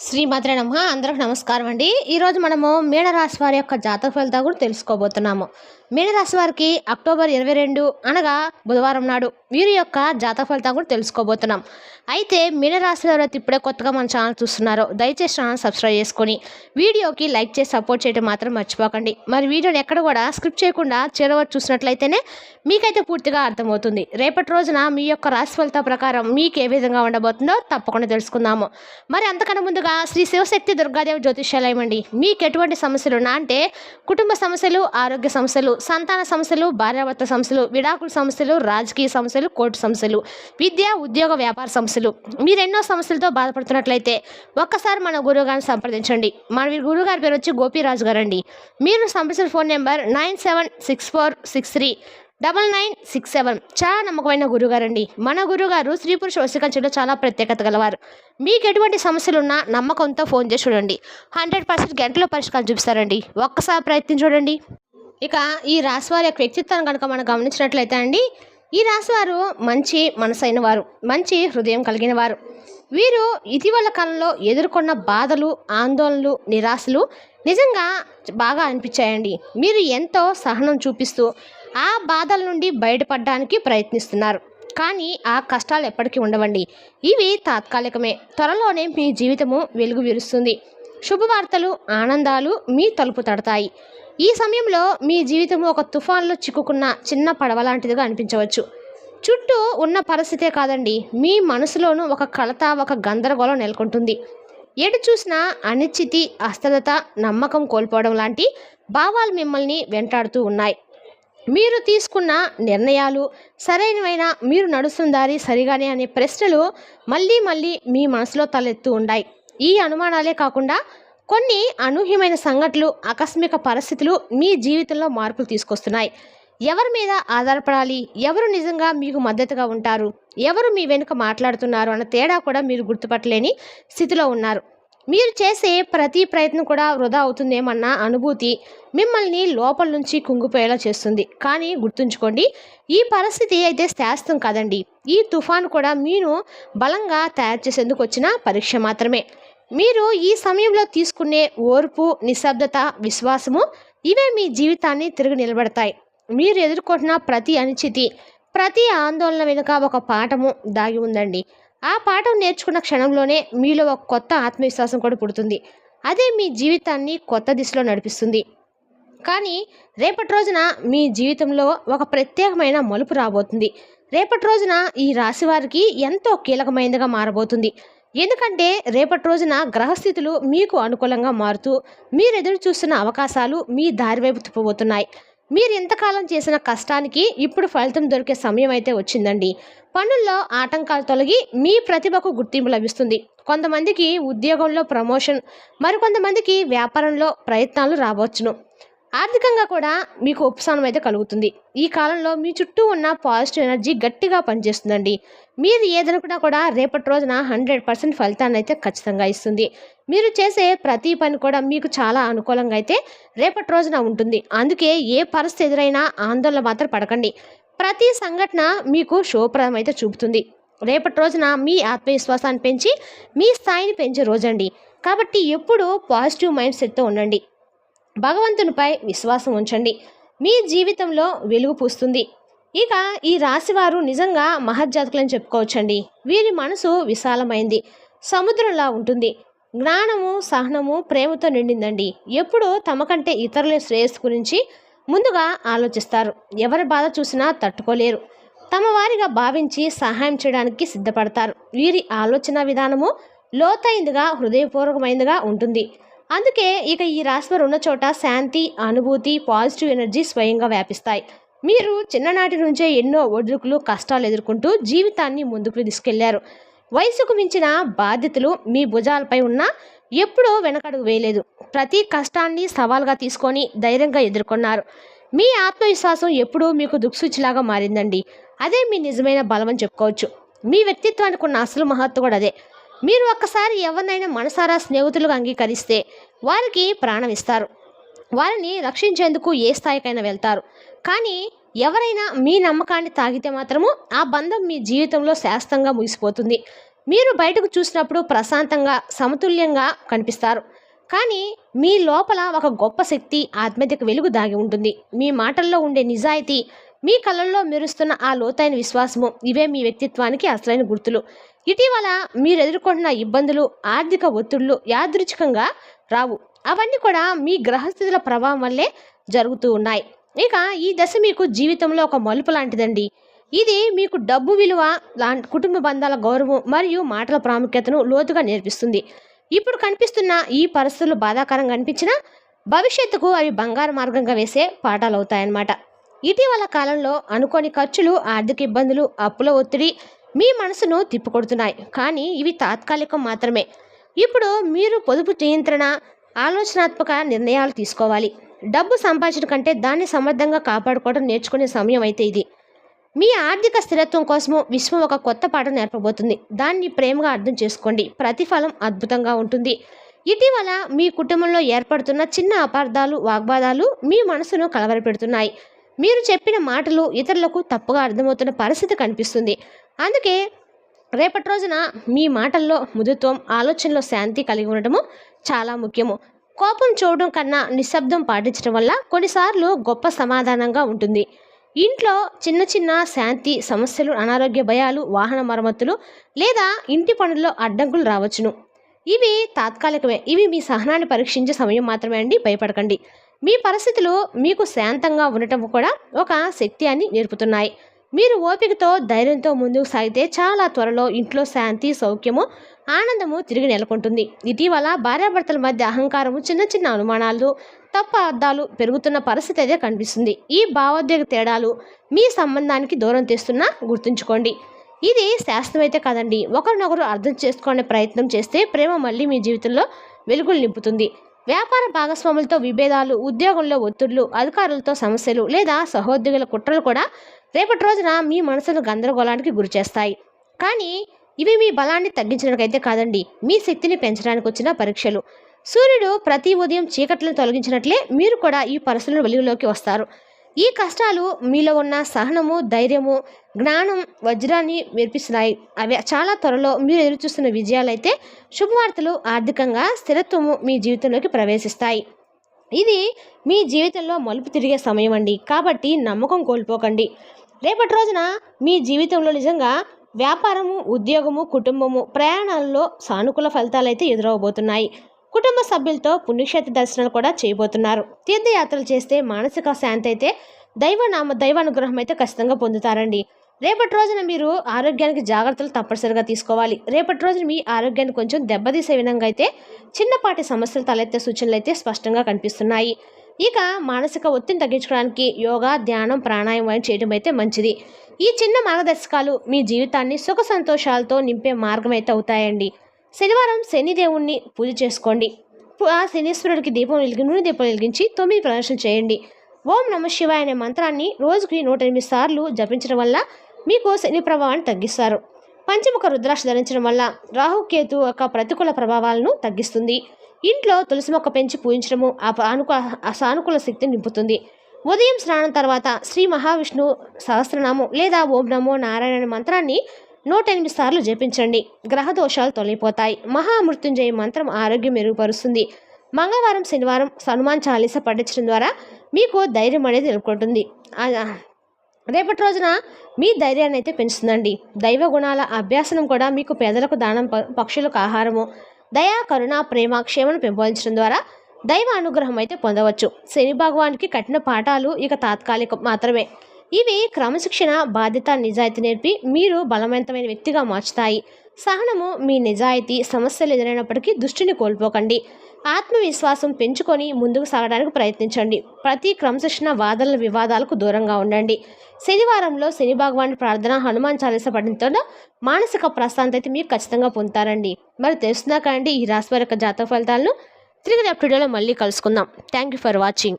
శ్రీమాత్రే నమః. అందరికి నమస్కారం అండి. ఈరోజు మనము మీనరాశి వారి యొక్క జాతక ఫలితాలు కూడా తెలుసుకోబోతున్నాము. మీనరాశి వారికి అక్టోబర్ 22 అనగా బుధవారం నాడు వీరి యొక్క జాతక ఫలితాలు కూడా తెలుసుకోబోతున్నాం. అయితే మీనరాశి ఎవరైతే ఇప్పుడే కొత్తగా మన ఛానల్ చూస్తున్నారో దయచేసి ఛానల్ సబ్స్క్రైబ్ చేసుకొని వీడియోకి లైక్ చేసి సపోర్ట్ చేయడం మాత్రం మర్చిపోకండి. మరి వీడియోని ఎక్కడ కూడా స్క్రిప్ట్ చేయకుండా చివరి చూసినట్లయితేనే మీకైతే పూర్తిగా అర్థమవుతుంది. రేపటి రోజున మీ యొక్క రాశి ఫలితాల ప్రకారం మీకు ఏ విధంగా ఉండబోతుందో తప్పకుండా తెలుసుకుందాము. మరి అంతకన్నా ముందుగా శ్రీ శివశక్తి దుర్గాదేవి జ్యోతిష్యాలయం అండి. మీకు ఎటువంటి సమస్యలు ఉన్నా అంటే కుటుంబ సమస్యలు, ఆరోగ్య సమస్యలు, సంతాన సమస్యలు, భార్యాభర్త సమస్యలు, విడాకుల సమస్యలు, రాజకీయ సమస్యలు, కోర్టు సమస్యలు, విద్య, ఉద్యోగ, వ్యాపార సమస్యలు, మీరు ఎన్నో సమస్యలతో బాధపడుతున్నట్లయితే ఒక్కసారి మన గురువుగారిని సంప్రదించండి. మన గురువుగారి పేరు వచ్చి గోపీరాజు గారు అండి. మీరు సంప్రదించిన ఫోన్ నెంబర్ 9764639967. చాలా నమ్మకమైన గురుగారండి. మన గురుగారు స్త్రీ పురుష వశీకరణలో చాలా ప్రత్యేకత గలవారు. మీకు ఎటువంటి సమస్యలు ఉన్నా నమ్మకంతో ఫోన్ చేసి చూడండి. 100% గంటలో పరిష్కారం చూపిస్తారండి. ఒక్కసారి ప్రయత్నం చూడండి. ఇక ఈ రాశివారి యొక్క వ్యక్తిత్వం కనుక మనం గమనించినట్లయితే అండి, ఈ రాశివారు మంచి మనసైన వారు, మంచి హృదయం కలిగిన వారు. వీరు ఇటీవల కాలంలో ఎదుర్కొన్న బాధలు, ఆందోళనలు, నిరాశలు నిజంగా బాగా అనిపించాయండి. మీరు ఎంతో సహనం చూపిస్తూ ఆ బాధల నుండి బయటపడడానికి ప్రయత్నిస్తున్నారు. కానీ ఆ కష్టాలు ఎప్పటికీ ఉండవండి. ఇవి తాత్కాలికమే. త్వరలోనే మీ జీవితము వెలుగు విరుస్తుంది. శుభవార్తలు, ఆనందాలు మీ తలుపు తడతాయి. ఈ సమయంలో మీ జీవితము ఒక తుఫాన్లో చిక్కుకున్న చిన్న పడవ లాంటిదిగా అనిపించవచ్చు. చుట్టూ ఉన్న పరిస్థితే కాదండి, మీ మనసులోనూ ఒక కలత, ఒక గందరగోళం నెలకొంటుంది. ఎటు చూసినా అనిశ్చితి, అస్థిరత, నమ్మకం కోల్పోవడం లాంటి భావాలు మిమ్మల్ని వెంటాడుతూ ఉన్నాయి. మీరు తీసుకున్న నిర్ణయాలు సరైనవైనా, మీరు నడుస్తున్న దారి సరిగానే అనే ప్రశ్నలు మళ్ళీ మళ్ళీ మీ మనసులో తలెత్తూ ఉన్నాయి. ఈ అనుమానాలే కాకుండా కొన్ని అనూహ్యమైన సంఘటనలు, ఆకస్మిక పరిస్థితులు మీ జీవితంలో మార్పులు తీసుకొస్తున్నాయి. ఎవరి మీద ఆధారపడాలి, ఎవరు నిజంగా మీకు మద్దతుగా ఉంటారు, ఎవరు మీ వెనుక మాట్లాడుతున్నారు అన్న తేడా కూడా మీరు గుర్తుపట్టలేని స్థితిలో ఉన్నారు. మీరు చేసే ప్రతి ప్రయత్నం కూడా వృధా అవుతుందేమన్న అనుభూతి మిమ్మల్ని లోపల నుంచి కుంగిపోయేలా చేస్తుంది. కానీ గుర్తుంచుకోండి, ఈ పరిస్థితి అయితే శాశ్వతం కాదండి. ఈ తుఫాను కూడా మీరు బలంగా తయారు చేసేందుకు వచ్చిన పరీక్ష మాత్రమే. మీరు ఈ సమయంలో తీసుకునే ఓర్పు, నిశ్శబ్దత, విశ్వాసము ఇవే మీ జీవితాన్ని తిరిగి నిలబెడతాయి. మీరు ఎదుర్కొంటున్న ప్రతి అనిశ్చితి, ప్రతి ఆందోళన వెనుక ఒక పాఠము దాగి ఉందండి. ఆ పాఠం నేర్చుకున్న క్షణంలోనే మీలో ఒక కొత్త ఆత్మవిశ్వాసం కూడా పుడుతుంది. అదే మీ జీవితాన్ని కొత్త దిశలో నడిపిస్తుంది. కానీ రేపటి రోజున మీ జీవితంలో ఒక ప్రత్యేకమైన మలుపు రాబోతుంది. రేపటి రోజున ఈ రాశి వారికి ఎంతో కీలకమైనదిగా మారబోతుంది. ఎందుకంటే రేపటి రోజున గ్రహస్థితులు మీకు అనుకూలంగా మారుతూ మీరు ఎదురు చూస్తున్న అవకాశాలు మీ దారి వైపు తిప్పబోతున్నాయి. మీరు ఇంతకాలం చేసిన కష్టానికి ఇప్పుడు ఫలితం దొరికే సమయం అయితే వచ్చిందండి. పనుల్లో ఆటంకాలు తొలగి మీ ప్రతిభకు గుర్తింపు లభిస్తుంది. కొంతమందికి ఉద్యోగంలో ప్రమోషన్, మరికొంతమందికి వ్యాపారంలో ప్రయత్నాలు రావచ్చును. ఆర్థికంగా కూడా మీకు ఉపశమనం అయితే కలుగుతుంది. ఈ కాలంలో మీ చుట్టూ ఉన్న పాజిటివ్ ఎనర్జీ గట్టిగా పనిచేస్తుందండి. మీరు ఏదనుకున్నా కూడా రేపటి రోజున 100% ఫలితాన్ని అయితే ఖచ్చితంగా ఇస్తుంది. మీరు చేసే ప్రతి పని కూడా మీకు చాలా అనుకూలంగా అయితే రేపటి రోజున ఉంటుంది. అందుకే ఏ పరిస్థితి ఎదురైనా ఆందోళన మాత్రం పడకండి. ప్రతి సంఘటన మీకు శుభప్రదం అయితే చూపుతుంది. రేపటి రోజున మీ ఆత్మవిశ్వాసాన్ని పెంచి మీ స్థాయిని పెంచే రోజండి. కాబట్టి ఎప్పుడూ పాజిటివ్ మైండ్ సెట్తో ఉండండి. భగవంతునిపై విశ్వాసం ఉంచండి. మీ జీవితంలో వెలుగు పూస్తుంది. ఇక ఈ రాశివారు నిజంగా మహజ్జాతకులని చెప్పుకోవచ్చండి. వీరి మనసు విశాలమైంది, సముద్రంలా ఉంటుంది. జ్ఞానము, సహనము, ప్రేమతో నిండిందండి. ఎప్పుడూ తమకంటే ఇతరుల శ్రేయస్సు గురించి ముందుగా ఆలోచిస్తారు. ఎవరి బాధ చూసినా తట్టుకోలేరు. తమ వారిగా భావించి సహాయం చేయడానికి సిద్ధపడతారు. వీరి ఆలోచన విధానము లోతైందిగా, హృదయపూర్వకమైనదిగా ఉంటుంది. అందుకే ఇక ఈ రాశివారు ఉన్న చోట శాంతి, అనుభూతి, పాజిటివ్ ఎనర్జీ స్వయంగా వ్యాపిస్తాయి. మీరు చిన్ననాటి నుంచే ఎన్నో ఒడుకులు, కష్టాలు ఎదుర్కొంటూ జీవితాన్ని ముందుకు తీసుకెళ్లారు. వయసుకు మించిన బాధ్యతలు మీ భుజాలపై ఉన్నా ఎప్పుడూ వెనకడుగు వేయలేదు. ప్రతి కష్టాన్ని సవాల్గా తీసుకొని ధైర్యంగా ఎదుర్కొన్నారు. మీ ఆత్మవిశ్వాసం ఎప్పుడూ మీకు దిక్సూచిలాగా మారిందండి. అదే మీ నిజమైన బలం అని చెప్పుకోవచ్చు. మీ వ్యక్తిత్వానికి ఉన్న అసలు మహత్వం కూడా అదే. మీరు ఒక్కసారి ఎవరినైనా మనసారా స్నేహితులుగా అంగీకరిస్తే వారికి ప్రాణం ఇస్తారు. వారిని రక్షించేందుకు ఏ స్థాయికైనా వెళ్తారు. కానీ ఎవరైనా మీ నమ్మకాన్ని తాగితే మాత్రము ఆ బంధం మీ జీవితంలో శాశ్వతంగా ముగిసిపోతుంది. మీరు బయటకు చూసినప్పుడు ప్రశాంతంగా సమతుల్యంగా కనిపిస్తారు, కానీ మీ లోపల ఒక గొప్ప శక్తి, ఆత్మీయతకు వెలుగు దాగి ఉంటుంది. మీ మాటల్లో ఉండే నిజాయితీ, మీ కళ్ళల్లో మెరుస్తున్న ఆ లోతైన విశ్వాసము, ఇవే మీ వ్యక్తిత్వానికి అసలైన గుర్తులు. ఇటీవల మీరు ఎదుర్కొంటున్న ఇబ్బందులు, ఆర్థిక ఒత్తిళ్లు యాదృచ్ఛికంగా రావు. అవన్నీ కూడా మీ గ్రహస్థితుల ప్రభావం వల్లే జరుగుతూ ఉన్నాయి. ఇక ఈ దశ మీకు జీవితంలో ఒక మలుపు లాంటిదండి. ఇది మీకు డబ్బు విలువ, కుటుంబ బంధాల గౌరవం మరియు మాటల ప్రాముఖ్యతను లోతుగా నేర్పిస్తుంది. ఇప్పుడు కనిపిస్తున్న ఈ పరిస్థితులు బాధాకరంగా అనిపించినా భవిష్యత్తుకు అవి బంగారు మార్గంగా వేసే పాఠాలు అవుతాయన్నమాట. ఇటీవల కాలంలో అనుకోని ఖర్చులు, ఆర్థిక ఇబ్బందులు, అప్పుల ఒత్తిడి మీ మనసును తిప్పికొడుతున్నాయి, కానీ ఇవి తాత్కాలికం మాత్రమే. ఇప్పుడు మీరు పొదుపు నియంత్రణ, ఆలోచనాత్మక నిర్ణయాలు తీసుకోవాలి. డబ్బు సంపాదించడం కంటే దాన్ని సమర్థంగా కాపాడుకోవడం నేర్చుకునే సమయం అయితే ఇది. మీ ఆర్థిక స్థిరత్వం కోసము విశ్వం ఒక కొత్త పాఠం నేర్పబోతుంది. దాన్ని ప్రేమగా అర్థం చేసుకోండి. ప్రతిఫలం అద్భుతంగా ఉంటుంది. ఇటీవల మీ కుటుంబంలో ఏర్పడుతున్న చిన్న అపార్థాలు, వాగ్వాదాలు మీ మనసును కలవరపెడుతున్నాయి. మీరు చెప్పిన మాటలు ఇతరులకు తప్పుగా అర్థమవుతున్న పరిస్థితి కనిపిస్తుంది. అందుకే రేపటి రోజున మీ మాటల్లో మృదుత్వం, ఆలోచనలో శాంతి కలిగి ఉండటము చాలా ముఖ్యము. కోపం చూడడం కన్నా నిశ్శబ్దం పాటించడం వల్ల కొన్నిసార్లు గొప్ప సమాధానంగా ఉంటుంది. ఇంట్లో చిన్న చిన్న శాంతి సమస్యలు, అనారోగ్య భయాలు, వాహన మరమ్మతులు లేదా ఇంటి పనుల్లో అడ్డంకులు రావచ్చును. ఇవి తాత్కాలికమే. ఇవి మీ సహనాన్ని పరీక్షించే సమయం మాత్రమే అండి. భయపడకండి. మీ పరిస్థితులు మీకు శాంతంగా ఉండటం కూడా ఒక శక్తి అని నేర్పుతున్నాయి. మీరు ఓపికతో, ధైర్యంతో ముందుకు సాగితే చాలా త్వరలో ఇంట్లో శాంతి, సౌఖ్యము, ఆనందము తిరిగి నెలకొంటుంది. ఇటీవల భార్యాభర్తల మధ్య అహంకారము, చిన్న చిన్న అనుమానాలు, తప్పు అర్థాలు పెరుగుతున్న పరిస్థితి అయితే కనిపిస్తుంది. ఈ భావోద్వేగ తేడాలు మీ సంబంధానికి దూరం తెస్తున్నా గుర్తుంచుకోండి. ఇది శాస్త్రమైతే కాదండి. ఒకరినొకరు అర్థం చేసుకునే ప్రయత్నం చేస్తే ప్రేమ మళ్ళీ మీ జీవితంలో వెలుగులు నింపుతుంది. వ్యాపార భాగస్వాములతో విభేదాలు, ఉద్యోగంలో ఒత్తిళ్లు, అధికారులతో సమస్యలు లేదా సహోద్యోగుల కుట్రలు కూడా రేపటి రోజున మీ మనసును గందరగోళానికి గురి చేస్తాయి. కానీ ఇవి మీ బలాన్ని తగ్గించడానికైతే కాదండి, మీ శక్తిని పెంచడానికి వచ్చిన పరీక్షలు. సూర్యుడు ప్రతి ఉదయం చీకట్లను తొలగించినట్లే మీరు కూడా ఈ పరిస్థితుల వెలుగులోకి వస్తారు. ఈ కష్టాలు మీలో ఉన్న సహనము, ధైర్యము, జ్ఞానం వజ్రాన్ని మెరిపిస్తున్నాయి. అవి చాలా త్వరలో మీరు ఎదురుచూస్తున్న విజయాలైతే శుభవార్తలు, ఆర్థికంగా స్థిరత్వము మీ జీవితంలోకి ప్రవేశిస్తాయి. ఇది మీ జీవితంలో మలుపు తిరిగే సమయం అండి. కాబట్టి నమ్మకం కోల్పోకండి. రేపటి రోజున మీ జీవితంలో నిజంగా వ్యాపారము, ఉద్యోగము, కుటుంబము, ప్రయాణాలలో సానుకూల ఫలితాలు అయితే ఎదురవబోతున్నాయి. కుటుంబ సభ్యులతో పుణ్యక్షేత్ర దర్శనాలు కూడా చేయబోతున్నారు. తీర్థయాత్రలు చేస్తే మానసిక శాంతి అయితే దైవానుగ్రహం అయితే ఖచ్చితంగా పొందుతారండి. రేపటి రోజున మీరు ఆరోగ్యానికి జాగ్రత్తలు తప్పనిసరిగా తీసుకోవాలి. రేపటి రోజున మీ ఆరోగ్యాన్ని కొంచెం దెబ్బతీసే విధంగా అయితే చిన్నపాటి సమస్యలు తలెత్తే సూచనలు అయితే స్పష్టంగా కనిపిస్తున్నాయి. ఇక మానసిక ఒత్తిడిని తగ్గించుకోవడానికి యోగా, ధ్యానం, ప్రాణాయామం చేయడం అయితే మంచిది. ఈ చిన్న మార్గదర్శకాలు మీ జీవితాన్ని సుఖ సంతోషాలతో నింపే మార్గం అయితే అవుతాయండి. శనివారం శనిదేవుణ్ణి పూజ చేసుకోండి. ఆ శనీశ్వరుడికి నూనె దీపం వెలిగించి 9 ప్రదర్శనలు చేయండి. ఓం నమః శివాయ అనే మంత్రాన్ని రోజుకి 108 సార్లు జపించడం వల్ల మీకు శని ప్రభావాన్ని తగ్గిస్తారు. పంచముఖ రుద్రాక్ష ధరించడం వల్ల రాహుకేతు యొక్క ప్రతికూల ప్రభావాలను తగ్గిస్తుంది. ఇంట్లో తులసి మొక్క పెంచి పూజించడము సానుకూల శక్తిని నింపుతుంది. ఉదయం స్నానం తర్వాత శ్రీ మహావిష్ణు సహస్రనామం లేదా ఓం నమో నారాయణ అనే మంత్రాన్ని 108 సార్లు జపించండి. గ్రహ దోషాలు తొలగిపోతాయి. మహామృత్యుంజయ మంత్రం ఆరోగ్యం మెరుగుపరుస్తుంది. మంగళవారం, శనివారం హనుమాన్ చాలీసా పఠించడం ద్వారా మీకు ధైర్యం అనేది నిలుపుకుంటుంది. రేపటి రోజున మీ ధైర్యాన్ని అయితే పెంచుతుందండి. దైవ గుణాల అభ్యాసనం కూడా మీకు పేదలకు దానం, పక్షులకు ఆహారము, దయా, కరుణ, ప్రేమ, క్షేమను పెంపొందించడం ద్వారా దైవ అనుగ్రహం అయితే పొందవచ్చు. శని భగవానికి కఠిన పాఠాలు ఇక తాత్కాలికం మాత్రమే. ఇవి క్రమశిక్షణ, బాధ్యత, నిజాయితీ నేర్పి మీరు బలవంతమైన వ్యక్తిగా మార్చుతాయి. సహనము, మీ నిజాయితీ సమస్యలు ఎదురైనప్పటికీ దృష్టిని కోల్పోకండి. ఆత్మవిశ్వాసం పెంచుకొని ముందుకు సాగడానికి ప్రయత్నించండి. ప్రతి క్రమశిక్షణ, వాదనల, వివాదాలకు దూరంగా ఉండండి. శనివారంలో శని భగవాన్ ప్రార్థన, హనుమాన్ చాలీసా పఠించడం మానసిక ప్రశాంతత అయితే మీరు ఖచ్చితంగా పొందుతారండి. మరి తెలుసుకున్నా కానీ ఈ రాశి వారి యొక్క జాతక ఫలితాలను తిరిగి రేపు వీడియోలో మళ్ళీ కలుసుకుందాం. Thank you for watching.